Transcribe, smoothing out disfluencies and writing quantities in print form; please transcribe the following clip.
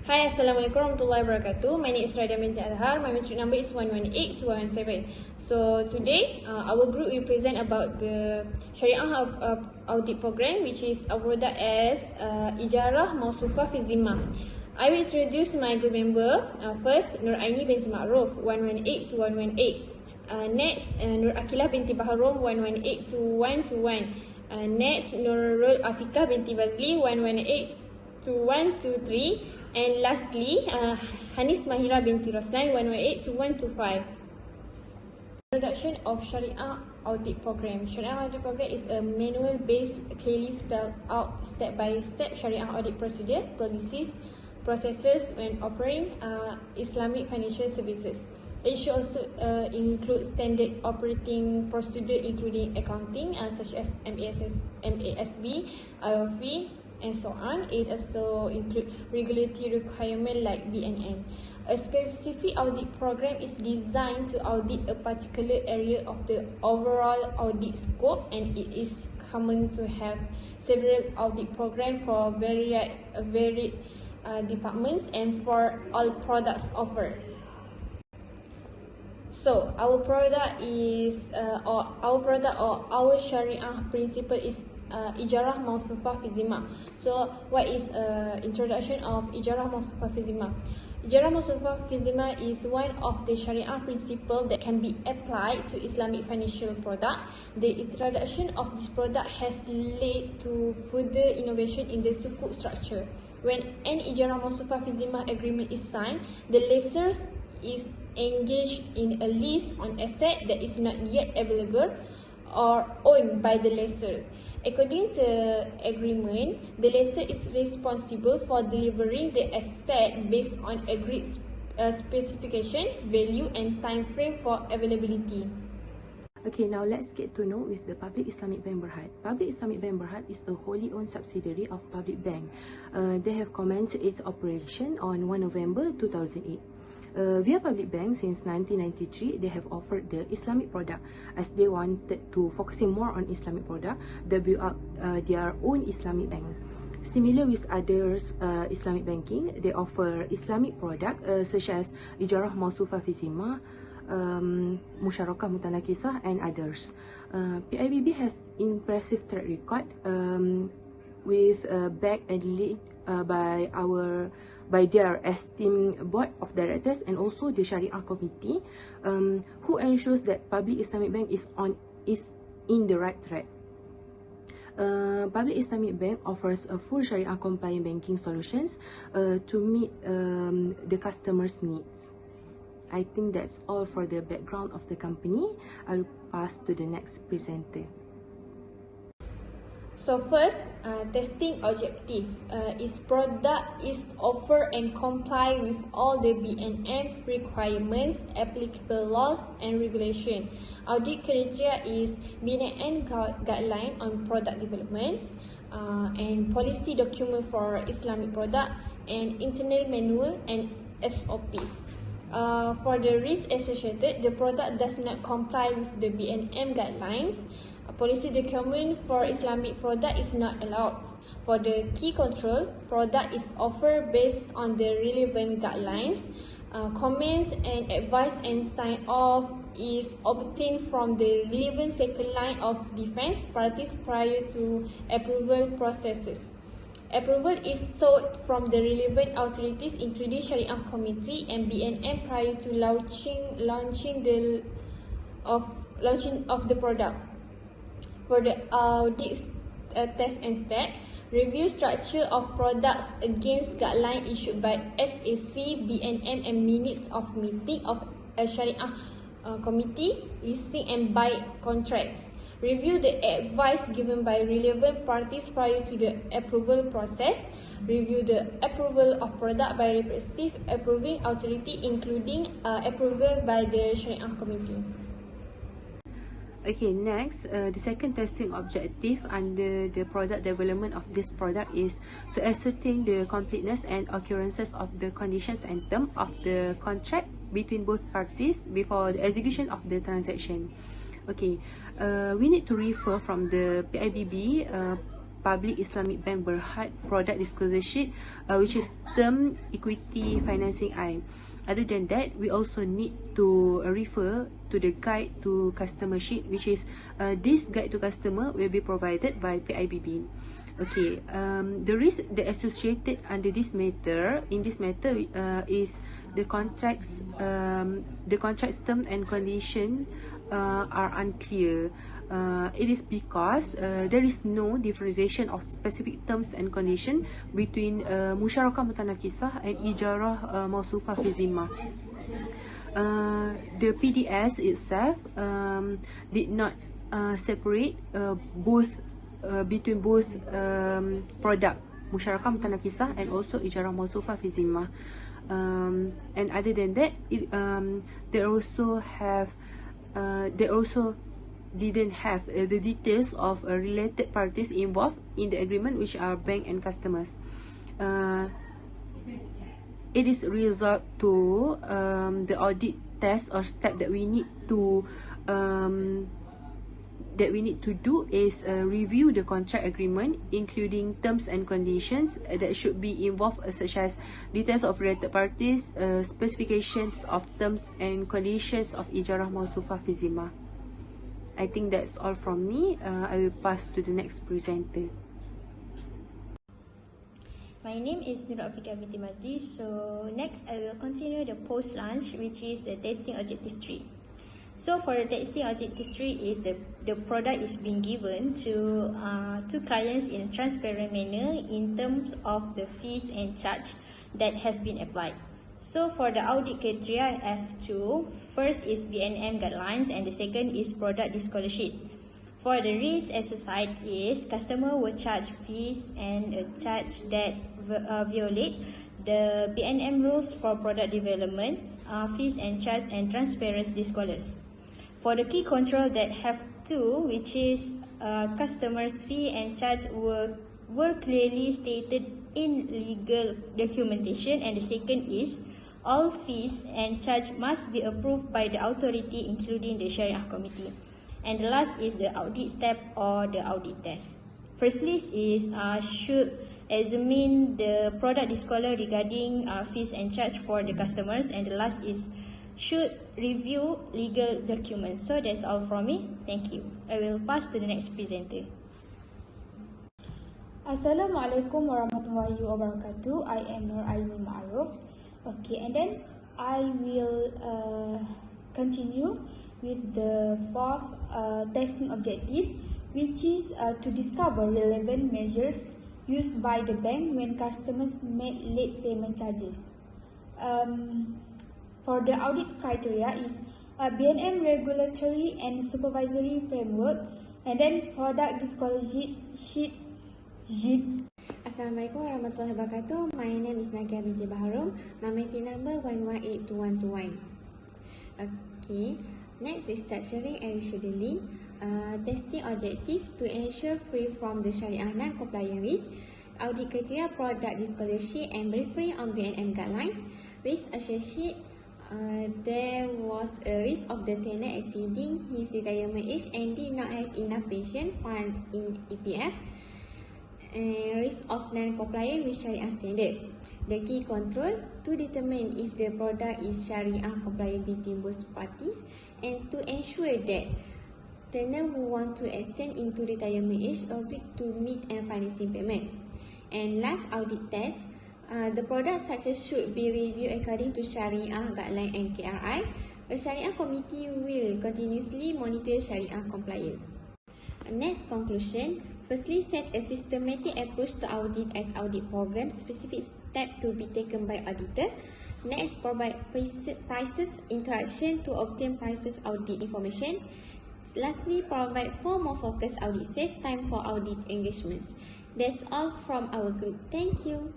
Hi, Assalamualaikum warahmatullahi wabarakatuh. My name is Raida binti Ijarah. My matric number is 118 to 117. So today, our group will present about the Syariah audit program, which is awarded as Ijarah Mawsufah fi Zimmah. I will introduce my group member. First, Nur Aini binti Ma'ruf, 118 to 118. Next, Nur Akilah binti Baharom, 118 to 121. Next, Nurul Afiqah binti Bazli, 118 to 123. And lastly, Hanis Mahira binti Roslan, 118 to 125. Introduction of Sharia Audit Program. Sharia Audit Program is a manual-based, clearly spelled out step-by-step Sharia audit procedure, policies, processes when offering Islamic financial services. It should also include standard operating procedure including accounting such as MASB, IOF, and so on. It also includes regulatory requirements like BNM. A specific audit program is designed to audit a particular area of the overall audit scope, and it is common to have several audit programs for varied departments and for all products offered. So our product or our Sharia principle is Ijarah Mawsufah fi Zimmah. So what is introduction of Ijarah Mawsufah fi Zimmah? Ijarah Mawsufah fi Zimmah is one of the Sharia principles that can be applied to Islamic financial product. The introduction of this product has led to further innovation in the sukuk structure. When an Ijarah Mawsufah fi Zimmah agreement is signed, the lessor is engaged in a lease on asset that is not yet available or owned by the lessor. According to agreement, the lessor is responsible for delivering the asset based on agreed specification, value, and time frame for availability. Okay, now let's get to know with the Public Islamic Bank Berhad. Public Islamic Bank Berhad is a wholly owned subsidiary of Public Bank. They have commenced its operation on 1 November 2008. Via Public Bank since 1993, they have offered the Islamic product as they wanted to focusing more on Islamic product. They built up their own Islamic bank. Similar with others Islamic banking, they offer Islamic product such as Ijarah Mawsufah fi Zimmah, Musyarakah Mutanakisah, and others. PIBB has impressive track record with back and lead by their esteemed board of directors and also the Sharia committee, who ensures that Public Islamic Bank is in the right track. Public Islamic Bank offers a full Sharia compliant banking solutions to meet the customers' needs. I think that's all for the background of the company. I'll pass to the next presenter. So first, testing objective is product is offer and comply with all the BNM requirements, applicable laws and regulation. Audit criteria is BNM guideline on product developments and policy document for Islamic product and internal manual and SOPs. For the risk associated, the product does not comply with the BNM guidelines. A policy document for Islamic product is not allowed. For the key control, product is offered based on the relevant guidelines. Comments and advice and sign off is obtained from the relevant second line of defense parties prior to approval processes. Approval is sought from the relevant authorities including Sharia Committee and BNM prior to launching of the product. For the audit test and step, review structure of products against guidelines issued by SAC, BNM, and minutes of meeting of a Sharia committee, listing and buy contracts. Review the advice given by relevant parties prior to the approval process. Review the approval of product by representative approving authority, including approval by the Sharia committee. Okay, next, the second testing objective under the product development of this product is to ascertain the completeness and occurrences of the conditions and terms of the contract between both parties before the execution of the transaction. Okay, we need to refer from the PIBB Public Islamic Bank Berhad product disclosure sheet, which is term equity financing I. Other than that, we also need to refer to the guide to customer sheet, which is this guide to customer will be provided by PIBB. Okay, the risk that associated under this matter is the contracts term and condition are unclear. It is because there is no differentiation of specific terms and condition between musyarakah mutanakisah and ijarah mawsufah fi zimmah. The PDS itself did not separate between both product musyarakah mutanakisah and also ijarah mawsufah fi zimmah. And other than that, they also didn't have the details of related parties involved in the agreement, which are bank and customers. It is result to the audit test or step that we need to do is review the contract agreement, including terms and conditions that should be involved, such as details of related parties, specifications of terms and conditions of ijarah mawsufah fi zimmah. I think that's all from me. I will pass to the next presenter. My name is Nurul Afika binti Mazli. So next I will continue the post-launch, which is the testing objective 3. So for the testing objective 3 is the product is being given to clients in a transparent manner in terms of the fees and charge that have been applied. So for the audit criteria, I have two. First is BNM guidelines and the second is product disclosure sheet. For the risk exercise is customer will charge fees and a charge that violate the BNM rules for product development, fees and charge and transparency disclosures. For the key control that have two, which is customers' fee and charge were clearly stated in legal documentation, and the second is all fees and charge must be approved by the authority, including the Sharia Committee. And the last is the audit step or the audit test. Firstly is should examine the product disclosure regarding fees and charge for the customers, and the last is should review legal documents. So that's all from me. Thank you. I will pass to the next presenter. Assalamualaikum warahmatullahi wabarakatuh. I am Nur Aini Ma'aruf. Okay, and then I will continue with the fourth testing objective, which is to discover relevant measures used by the bank when customers make late payment charges. For the audit criteria is BNM regulatory and supervisory framework, and then product disclosure sheet. Assalamualaikum warahmatullahi wabarakatuh. My name is Nagia binti Baharum. My meeting number 11822121. Okay, next is structuring and scheduling. Testing objective to ensure free from the Sharia non-compliant risk. Audit criteria, product disclosure sheet and briefing on BNM guidelines. Risk associate. There was a risk of the tenant exceeding his retirement age and did not have enough pension fund in EPF. Risk of non-compliance with Sharia standard. The key control to determine if the product is Sharia compliant between both parties, and to ensure that tenant who want to extend into retirement age agree to meet and financing payment. And last, audit test. The product success should be reviewed according to Sharia guideline and KRI. A Sharia committee will continuously monitor Sharia compliance. Next, conclusion. Firstly, set a systematic approach to audit as audit program, specific steps to be taken by auditor. Next, provide prices interaction to obtain prices audit information. Lastly, provide for more focused audit, save time for audit engagements. That's all from our group. Thank you.